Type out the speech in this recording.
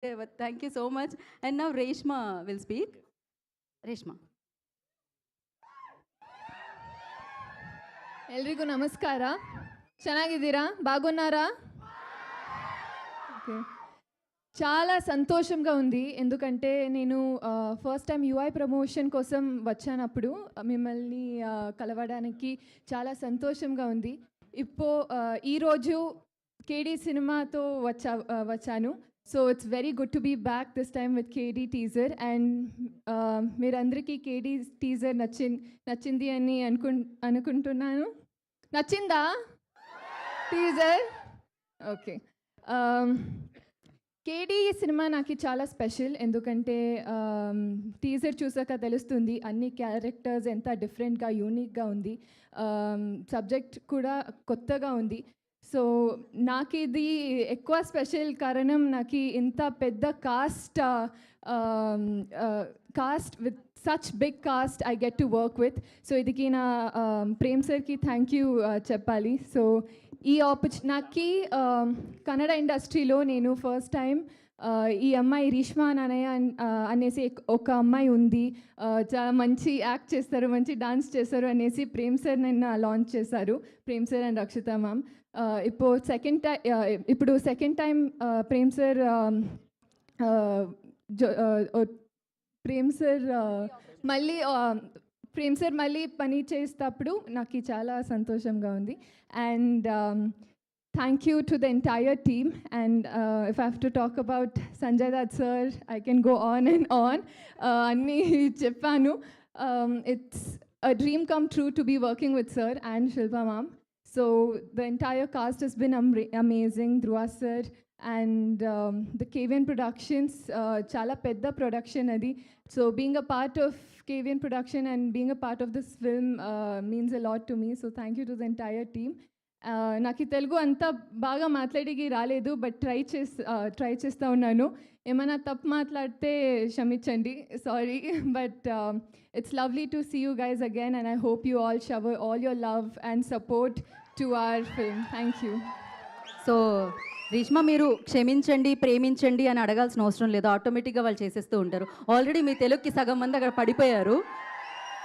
Yeah, but thank you so much. And now Reshma will speak. Reshma. ಎಲ್ರಿಗೂ ನಮಸ್ಕಾರ. ಚೆನ್ನಾಗಿದ್ದೀರಾ? బాగున్నారా? ఓకే. చాలా సంతోషంగా ఉంది. ఎందుకంటే నేను ఫస్ట్ టైం యూఐ ప్రమోషన్ కోసం వచ్చానప్పుడు మిమ్మల్ని కలవడానికి చాలా సంతోషంగా ఉంది. ఈరోజు కేడీ సినిమాతో వచ్చాను. So it's very good to be back this time with KD teaser. And మీరందరికీ కేడీ టీజర్ నచ్చింది అని అనుకుంటున్నాను. నచ్చిందా టీజర్? ఓకే. కేడీ సినిమా నాకు చాలా స్పెషల్. ఎందుకంటే టీజర్ చూసాక తెలుస్తుంది అన్ని క్యారెక్టర్స్ ఎంత డిఫరెంట్గా యూనిక్గా ఉంది. సబ్జెక్ట్ కూడా కొత్తగా ఉంది. సో నాకు ఇది ఎక్కువ స్పెషల్ కారణం నాకు ఇంత పెద్ద cast with such big cast I get to work with. So ఇదికి నా ప్రేమ్ సార్కి థ్యాంక్ యూ చెప్పాలి. సో ఈ నాకు కన్నడ ఇండస్ట్రీలో నేను ఫస్ట్ టైం ఈ అమ్మాయి రీష్మా నానయ్య అనేసి ఒక అమ్మాయి ఉంది, చాలా మంచి యాక్ట్ చేస్తారు, మంచి డాన్స్ చేస్తారు అనేసి ప్రేమ్ సార్ నిన్న లాంచ్ చేశారు, Prem sir and Rakshita ma'am. ఇప్పుడు సెకండ్ టైం ప్రేమ్ సార్ మళ్ళీ పని చేసేటప్పుడు నాకు చాలా సంతోషంగా ఉంది. And thank you to the entire team. And if I have to talk about Sanjay Dutt sir, I can go on and on. Anni cheppanu. It's a dream come true to be working with sir and Shilpa ma'am. So the entire cast has been amazing. Dhruva sir and the KVN Productions, chala pedda production adi. So being a part of KVN production and being a part of this film means a lot to me. So thank you to the entire team. నాకు తెలుగు అంతా బాగా మాట్లాడికి రాలేదు, but try చేస్తూ ఉన్నాను. ఏమైనా తప్పు మాట్లాడితే క్షమించండి, sorry. But it's lovely to see you guys again and I hope you all shower all your love and support to our film. Thank you. So Reshma, మీరు క్షమించండి, ప్రేమించండి అని అడగాల్సిన అవసరం లేదు, ఆటోమేటిక్గా వాళ్ళు చేసేస్తూ ఉంటారు. ఆల్రెడీ మీ తెలుగుకి సగం మంది అక్కడ పడిపోయారు.